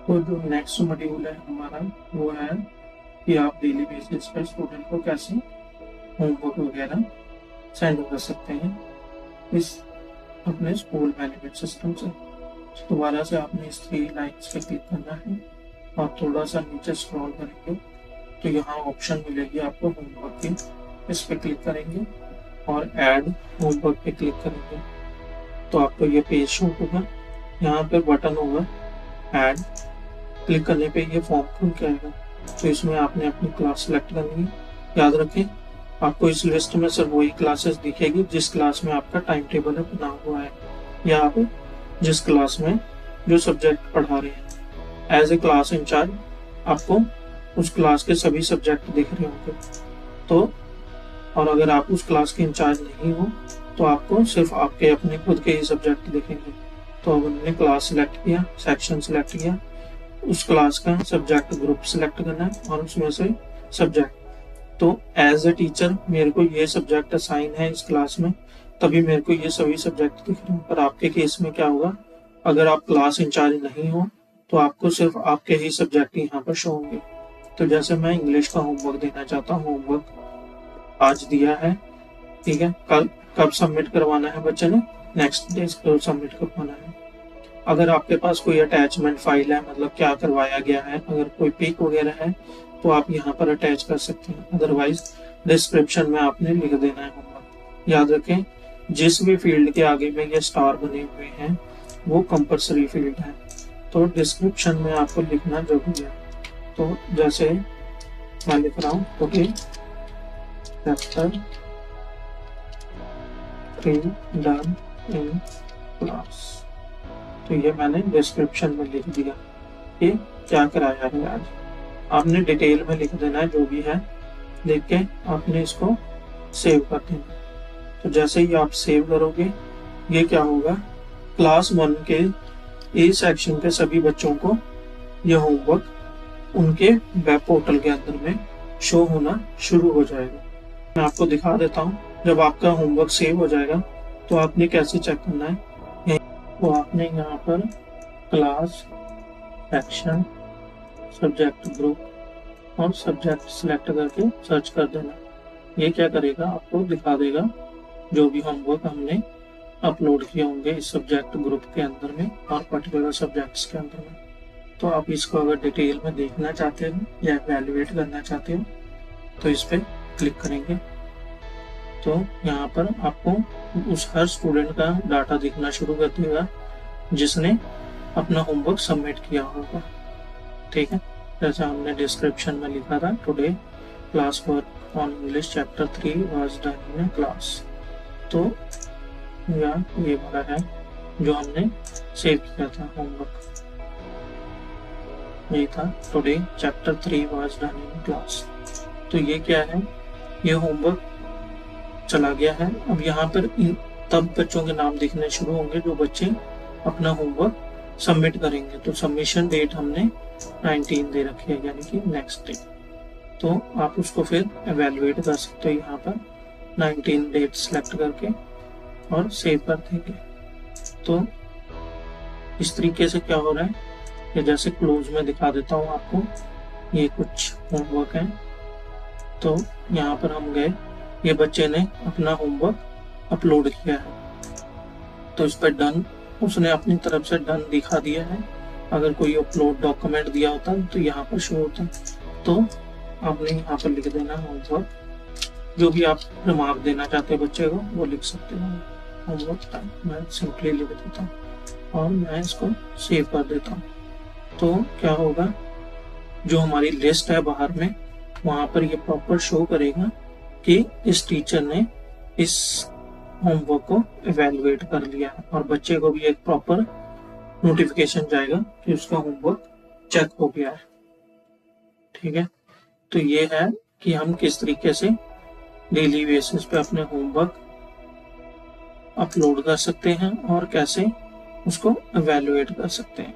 तो जो next module है हमारा वो है कि आप डेली बेसिस पर स्टूडेंट को कैसे होमवर्क वगैरह सेंड कर सकते हैं इस अपने स्कूल मैनेजमेंट सिस्टम से। दोबारा से आपने इस 3 लाइन्स पे क्लिक करना है और थोड़ा सा नीचे स्क्रॉल करेंगे तो यहाँ ऑप्शन मिलेगी आपको होमवर्क की, इस पे क्लिक करेंगे और ऐड होमवर्क पे क्लिक करेंगे तो आपको ये पेज शो होगा। यहाँ पे बटन होगा ऐड, क्लिक करने पे ये फॉर्म खुल के आएगा। तो इसमें आपने अपनी क्लास सेलेक्ट करनी है। याद रखें आपको इस लिस्ट में सिर्फ वही क्लासेस दिखेगी जिस क्लास में आपका टाइम टेबल बना हुआ है या आप जिस क्लास में जो सब्जेक्ट पढ़ा रहे हैं। एज ए क्लास इंचार्ज आपको उस क्लास के सभी सब्जेक्ट दिख रहे होंगे। तो और अगर आप उस क्लास के इंचार्ज नहीं हो तो आपको सिर्फ आपके अपने खुद के ही सब्जेक्ट दिखेंगे। तो अब हमने क्लास सेलेक्ट किया, सेक्शन सेलेक्ट किया, उस क्लास का सब्जेक्ट ग्रुप सेलेक्ट करना है और उसमें से सब्जेक्ट। तो एज ए टीचर मेरे को ये सब्जेक्ट असाइन है इस क्लास में, तभी मेरे को ये सभी सब्जेक्ट दिख रहे हैं। पर आपके केस में क्या होगा, अगर आप क्लास इंचार्ज नहीं हो तो आपको सिर्फ आपके ही सब्जेक्ट यहाँ पर शो होंगे। तो जैसे मैं इंग्लिश का होमवर्क देना चाहता हूँ, होमवर्क आज दिया है, ठीक है, कल कब सबमिट करवाना है बच्चे ने, नेक्स्ट डे सबमिट करवाना है। अगर आपके पास कोई अटैचमेंट फाइल है, मतलब क्या करवाया गया है, अगर कोई पिक वगैरह है तो आप यहाँ पर अटैच कर सकते हैं। अदरवाइज डिस्क्रिप्शन में आपने लिख देना है होमवर्क। याद रखें जिस भी फील्ड के आगे में ये स्टार बने हुए हैं वो कंपल्सरी फील्ड है, तो डिस्क्रिप्शन में आपको लिखना जरूरी है। तो जैसे मैं लिख रहा हूँ okay chapter 3 done in class, तो ये मैंने डिस्क्रिप्शन में लिख दिया कि क्या कराया है आज। आपने डिटेल में लिख देना है जो भी है, लिख के आपने इसको सेव कर देना। तो जैसे ही आप सेव करोगे ये क्या होगा, क्लास 1 के ए सेक्शन के सभी बच्चों को यह होमवर्क उनके वेब पोर्टल के अंदर में शो होना शुरू हो जाएगा। मैं आपको दिखा देता हूँ। जब आपका होमवर्क सेव हो जाएगा तो आपने कैसे चेक करना है, तो आपने यहाँ पर क्लास, सेक्शन, सब्जेक्ट ग्रुप और सब्जेक्ट सिलेक्ट करके सर्च कर देना। ये क्या करेगा, आपको दिखा देगा जो भी होमवर्क हमने अपलोड किए होंगे इस सब्जेक्ट ग्रुप के अंदर में और पर्टिकुलर सब्जेक्ट्स के अंदर में। तो आप इसको अगर डिटेल में देखना चाहते हो या एवेल्युएट करना चाहते हो तो इस पर क्लिक करेंगे तो यहाँ पर आपको उस हर स्टूडेंट का डाटा दिखना शुरू कर देगा जिसने अपना होमवर्क सबमिट किया होगा। ठीक है, जैसे हमने डिस्क्रिप्शन में लिखा था today class work on English chapter 3 was done in class, तो या ये वाला है जो हमने सेव किया था होमवर्क, ये था today chapter 3 was done in class. तो ये क्या है, ये होमवर्क चला गया है। अब यहाँ पर तब बच्चों के नाम दिखने शुरू होंगे जो बच्चे अपना होमवर्क सबमिट करेंगे। तो सबमिशन डेट हमने 19 दे रखी है, यानी कि नेक्स्ट डे। तो आप उसको फिर एवेल्युएट कर सकते हो यहाँ पर 19 डेट सेलेक्ट करके और सेव कर देंगे। तो इस तरीके से क्या हो रहा है, ये जैसे क्लोज में दिखा देता हूँ आपको, ये कुछ होमवर्क है। तो यहाँ पर हम गए, ये बच्चे ने अपना होमवर्क अपलोड किया है तो इस पर डन, उसने अपनी तरफ से डन दिखा दिया है। अगर कोई अपलोड डॉक्यूमेंट दिया होता तो यहाँ पर शो होता, तो आपने यहाँ पर लिख देना होमवर्क, जो भी आप रिमार्क देना चाहते हो बच्चे को वो लिख सकते हो। होमवर्क मैं सिंपली लिख देता हूँ और मैं इसको सेव कर देता हूँ। तो क्या होगा, जो हमारी लिस्ट है बाहर में वहां पर ये प्रॉपर शो करेगा कि इस टीचर ने इस होमवर्क को इवेलुएट कर लिया है और बच्चे को भी एक प्रॉपर नोटिफिकेशन जाएगा कि उसका होमवर्क चेक हो गया है। ठीक है, तो ये है कि हम किस तरीके से डेली बेसिस पे अपने होमवर्क अपलोड कर सकते हैं और कैसे उसको इवेलुएट कर सकते हैं।